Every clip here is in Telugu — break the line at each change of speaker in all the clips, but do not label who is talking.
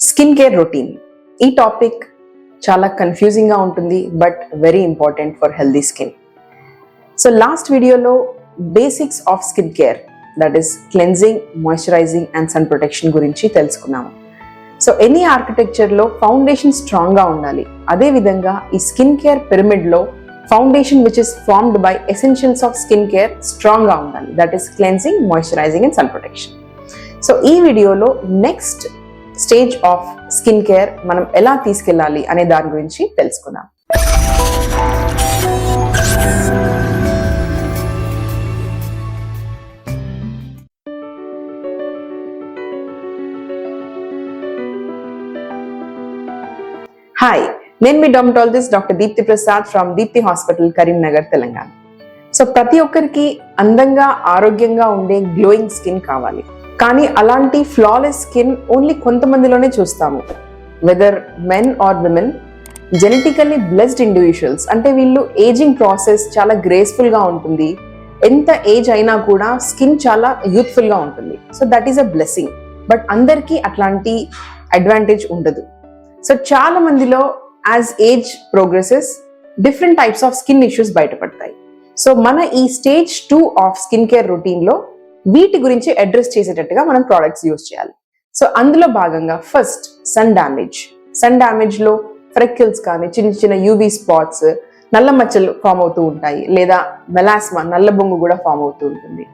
స్కిన్ కేర్ రొటీన్ ఈ టాపిక్ చాలా కన్ఫ్యూజింగ్గా ఉంటుంది but very important for healthy skin. So last వీడియోలో basics of skin care, that is cleansing, moisturizing and sun protection గురించి తెలుసుకున్నాము. సో ఎనీ ఆర్కిటెక్చర్లో ఫౌండేషన్ స్ట్రాంగ్గా ఉండాలి. అదేవిధంగా ఈ స్కిన్ కేర్ పిరమిడ్లో foundation which is formed by essentials of skin care స్ట్రాంగ్గా ఉండాలి, that is cleansing, moisturizing and sun protection. So ఈ వీడియోలో next stage of skin care మనం ఎలా తీసుకెళ్ళాలి అనే దాని గురించి తెలుసుకుందాం. హాయ్, నేను మీ dermatologist doctor Deepti Prasad from Deepti hospital, Karimnagar, Telangana. So ప్రతి ఒక్కరికి అందంగా, ఆరోగ్యంగా ఉండే గ్లోయింగ్ స్కిన్ కావాలి. కానీ అలాంటి ఫ్లాలెస్ స్కిన్ ఓన్లీ కొంతమందిలోనే చూస్తాము. Whether men or women, genetically blessed individuals, అంటే వీళ్ళు ఏజింగ్ ప్రాసెస్ చాలా గ్రేస్ఫుల్గా ఉంటుంది. ఎంత ఏజ్ అయినా కూడా స్కిన్ చాలా యూత్ఫుల్గా ఉంటుంది. So that is a blessing. But అందరికీ అట్లాంటి అడ్వాంటేజ్ ఉండదు. సో చాలా మందిలో as age progresses different types of skin issues బయటపడతాయి. సో మన ఈ స్టేజ్ 2 ఆఫ్ స్కిన్ కేర్ రొటీన్లో వీటి గురించి అడ్రస్ చేసేటట్టుగా మనం ప్రోడక్ట్స్ యూజ్ చేయాలి. సో అందులో భాగంగా ఫస్ట్ సన్ డ్యామేజ్లో ఫ్రెక్కిల్స్ కానీ, చిన్న చిన్న యూవీ స్పాట్స్, నల్ల మచ్చలు ఫామ్ అవుతూ ఉంటాయి, లేదా మెలాస్మా, నల్ల బొంగు కూడా ఫామ్ అవుతూ ఉంటుంది.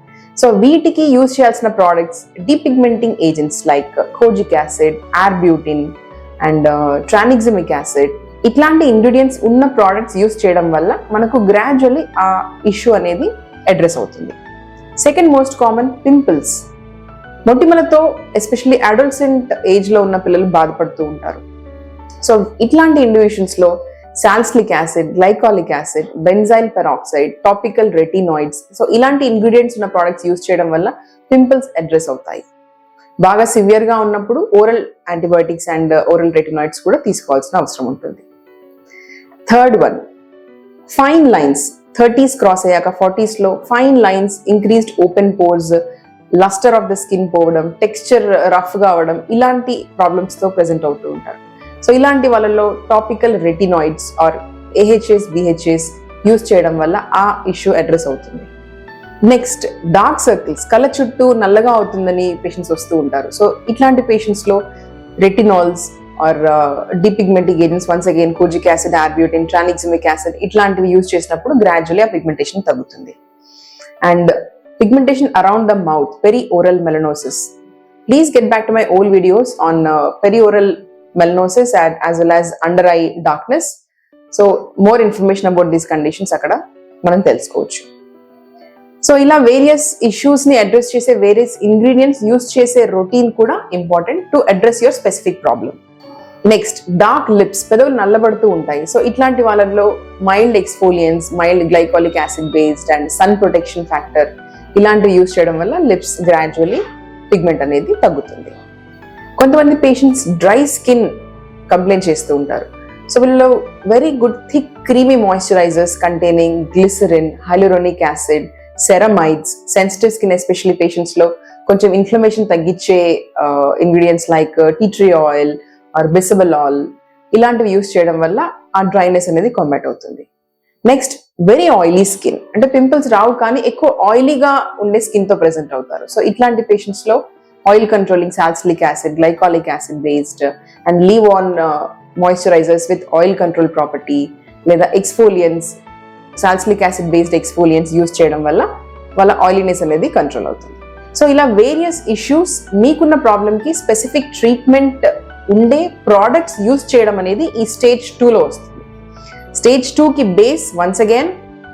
సో వీటికి యూజ్ చేయాల్సిన products depigmenting agents like kojic acid, arbutin and tranexamic acid, ఇట్లాంటి ఇంగ్రీడియంట్స్ ఉన్న ప్రోడక్ట్స్ యూజ్ చేయడం వల్ల మనకు గ్రాడ్యువల్లీ ఆ ఇష్యూ అనేది అడ్రస్ అవుతుంది. Second most common pimples. మొటిమలతో ఎస్పెషల్లీ అడోలసెంట్ ఏజ్లో ఉన్న పిల్లలు బాధపడుతూ ఉంటారు. సో ఇట్లాంటి ఇండివిజువల్స్లో salicylic acid, glycolic acid, benzoyl peroxide, topical retinoids, so ఇలాంటి ఇంగ్రీడియంట్స్ ఉన్న ప్రోడక్ట్స్ యూజ్ చేయడం వల్ల పింపుల్స్ అడ్రస్ అవుతాయి. బాగా సివియర్గా ఉన్నప్పుడు oral antibiotics and oral retinoids కూడా తీసుకోవాల్సిన అవసరం ఉంటుంది. Third one, fine lines. 30s cross అయ్యాక 40sలో fine lines, increased open pores, luster of the skin పోవడం, టెక్స్చర్ రఫ్గా అవ్వడం, ఇలాంటి ప్రాబ్లమ్స్తో ప్రెజెంట్ అవుతూ ఉంటారు. సో ఇలాంటి వాళ్ళలో topical retinoids or AHs, BHs use చేయడం వల్ల ఆ ఇష్యూ అడ్రస్ అవుతుంది. నెక్స్ట్, డార్క్ సర్కిల్స్, కళ్ళ చుట్టూ నల్లగా అవుతుందని పేషెంట్స్ వస్తూ ఉంటారు. సో ఇట్లాంటి పేషెంట్స్లో retinols or depigmenting agents, once again kojic acid, arbutin, tranexamic acid, ఇట్లాంటివి యూజ్ చేసినప్పుడు గ్రాడ్యువల్లీ ఆ పిగ్మెంటేషన్ తగ్గుతుంది. And pigmentation around the mouth, perioral melanosis. Please get back to my old videos on perioral melanosis as well as under eye darkness. So more information about these conditions అక్కడ మనం తెలుసుకోవచ్చు. సో ఇలా వేరియస్ ఇష్యూస్ని అడ్రస్ చేసే వేరియస్ ఇంగ్రీడియంట్స్ యూజ్ చేసే రొటీన్ కూడా important to address your specific problem. Next, dark lips, పెదవులు నల్లబడుతూ ఉంటాయి. సో ఇట్లాంటి వాళ్ళలో mild exfoliants, mild glycolic acid based and sun protection factor ఇలాంటివి యూజ్ చేయడం వల్ల లిప్స్ గ్రాడ్యువల్లీ పిగ్మెంట్ అనేది తగ్గుతుంది. కొంతమంది పేషెంట్స్ డ్రై స్కిన్ కంప్లైంట్ చేస్తూ ఉంటారు. సో వీళ్ళలో very good thick creamy moisturizers containing glycerin, hyaluronic acid, ceramides, sensitive skin especially పేషెంట్స్లో కొంచెం ఇన్ఫ్లమేషన్ తగ్గించే ingredients like tea tree oil or bisabolol, ఇలాంటివి యూజ్ చేయడం వల్ల ఆ డ్రైనెస్ అనేది కాంబాట్ అవుతుంది. నెక్స్ట్, వెరీ ఆయిలీ స్కిన్, అంటే పింపుల్స్ రావు కానీ ఎక్కువ ఆయిలీగా ఉండే స్కిన్తో ప్రెజెంట్ అవుతారు. సో ఇట్లాంటి పేషెంట్స్లో oil controlling salicylic acid, glycolic acid based and leave on moisturizers with oil control property, లేదా exfoliants, salicylic acid based exfoliants use చేయడం వల్ల వాళ్ళ ఆయిలీనెస్ అనేది కంట్రోల్ అవుతుంది. సో ఇలా వేరియస్ ఇష్యూస్, మీకున్న ప్రాబ్లమ్కి స్పెసిఫిక్ ట్రీట్మెంట్ ఉండే ప్రోడక్ట్స్ యూజ్ చేయడం అనేది ఈ స్టేజ్ 2లో వస్తుంది. స్టేజ్ 2కి base once again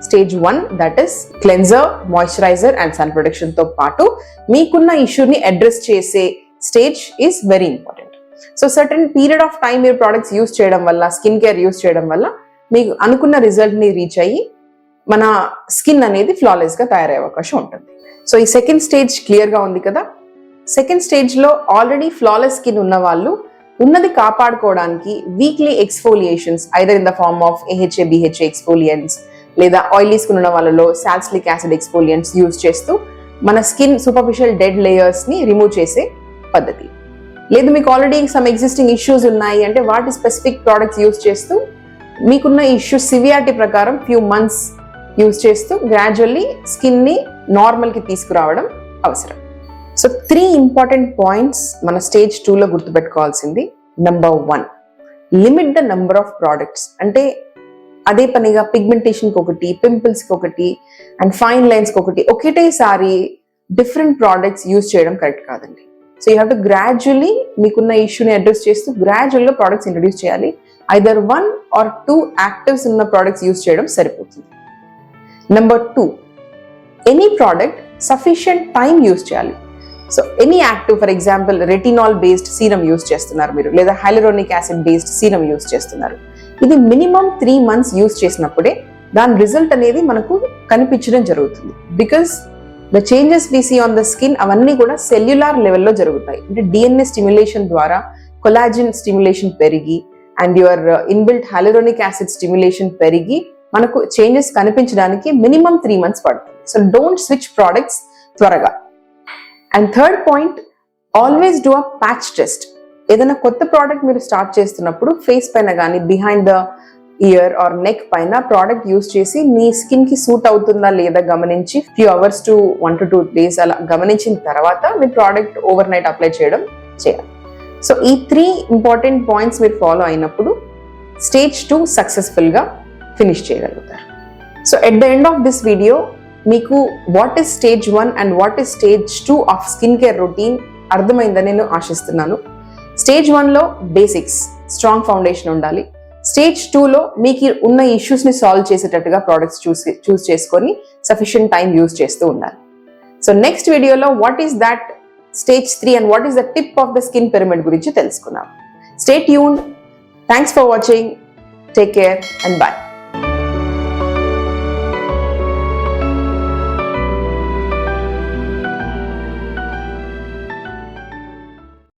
stage 1, that is cleanser, moisturizer and sun ప్రొటెక్షన్తో పాటు మీకున్న ఇష్యూని అడ్రస్ చేసే stage is very important. So certain period of time మీరు ప్రోడక్ట్స్ యూజ్ చేయడం వల్ల, స్కిన్ కేర్ యూజ్ చేయడం వల్ల మీకు అనుకున్న రిజల్ట్ని రీచ్ అయ్యి మన స్కిన్ అనేది ఫ్లాలెస్గా తయారయ్యే అవకాశం ఉంటుంది. సో ఈ సెకండ్ స్టేజ్ క్లియర్గా ఉంది కదా. సెకండ్ స్టేజ్లో ఆల్రెడీ ఫ్లాలెస్ స్కిన్ ఉన్న వాళ్ళు ఉన్నది కాపాడుకోవడానికి weekly exfoliations, either in the form of AHA, BHA exfoliants, లేదా ఆయిలీ స్కిన్ ఉన్న వాళ్ళలో సాల్సిలిక్ యాసిడ్ ఎక్స్ఫోలియన్స్ యూజ్ చేస్తూ మన స్కిన్ సూపర్ఫిషియల్ డెడ్ లేయర్స్ని రిమూవ్ చేసే పద్ధతి. లేదు మీకు ఆల్రెడీ సమ్ ఎగ్జిస్టింగ్ ఇష్యూస్ ఉన్నాయి అంటే వాటి స్పెసిఫిక్ ప్రోడక్ట్స్ యూస్ చేస్తూ మీకున్న ఇష్యూస్ సివియారిటీ ప్రకారం ఫ్యూ మంత్స్ యూస్ చేస్తూ గ్రాడ్యువల్లీ స్కిన్ని నార్మల్కి తీసుకురావడం అవసరం. సో 3 ఇంపార్టెంట్ పాయింట్స్ మన స్టేజ్ 2లో గుర్తుపెట్టుకోవాల్సింది. Number 1, limit the number of products. అంటే అదే పనిగా పిగ్మెంటేషన్కి ఒకటి, పింపుల్స్కి ఒకటి అండ్ ఫైన్ లైన్స్కి ఒకటి ఒకేటేసారి డిఫరెంట్ ప్రోడక్ట్స్ యూజ్ చేయడం కరెక్ట్ కాదండి. So you have to gradually మీకున్న ఇష్యూని అడ్రస్ చేస్తూ గ్రాడ్యువల్గా ప్రోడక్ట్స్ ఇంట్రడ్యూస్ చేయాలి. ఐదర్ 1 or 2 యాక్టివ్స్ ఉన్న ప్రోడక్ట్స్ యూజ్ చేయడం సరిపోతుంది. Number 2, any product sufficient time use చేయాలి. So any active, for example retinol based serum use చేస్తున్నారు మీరు, లేదా hyaluronic acid based serum use చేస్తున్నారు. ఇది మినిమం 3 months యూజ్ చేసినప్పుడే దాని రిజల్ట్ అనేది మనకు కనిపించడం జరుగుతుంది. Because the changes we see on the skin అవన్నీ కూడా సెల్యులార్ లెవెల్లో జరుగుతాయి. అంటే డిఎన్ఏ స్టిమ్యులేషన్ ద్వారా కొలాజిన్ స్టిమ్యులేషన్ పెరిగి and your inbuilt hyaluronic acid stimulation పెరిగి మనకు చేంజెస్ కనిపించడానికి మినిమం 3 months పడుతుంది. సో డోంట్ స్విచ్ ప్రోడక్ట్స్ త్వరగా. And third point, always do a patch test. ఏదైనా కొత్త ప్రోడక్ట్ మీరు స్టార్ట్ చేస్తున్నప్పుడు ఫేస్ పైన కానీ behind the ear or neck పైన ప్రోడక్ట్ యూస్ చేసి మీ స్కిన్ కి సూట్ అవుతుందా లేదా గమనించి few hours to 1 to 2 days అలా గమనించిన తర్వాత మీ ప్రోడక్ట్ ఓవర్ నైట్ అప్లై చేయడం చేయాలి. సో ఈ 3 ఇంపార్టెంట్ పాయింట్స్ మీరు ఫాలో అయినప్పుడు స్టేజ్ 2 సక్సెస్ఫుల్గా ఫినిష్ చేయగలుగుతారు. So at the end of this video మీకు what is stage 1 and what is stage 2 of skin care routine అర్థమైందని నేను ఆశిస్తున్నాను. స్టేజ్ 1లో బేసిక్స్, స్ట్రాంగ్ ఫౌండేషన్ ఉండాలి. స్టేజ్ 2లో మీకు ఉన్న ఇష్యూస్ని సాల్వ్ చేసేటట్టుగా ప్రోడక్ట్స్ చూస్ చేసుకొని సఫిషియంట్ టైం యూజ్ చేస్తూ ఉండాలి. సో నెక్స్ట్ వీడియోలో what is that stage 3 and what is the tip of the skin pyramid గురించి తెలుసుకుందాం. Stay tuned. Thanks for watching. Take care and by.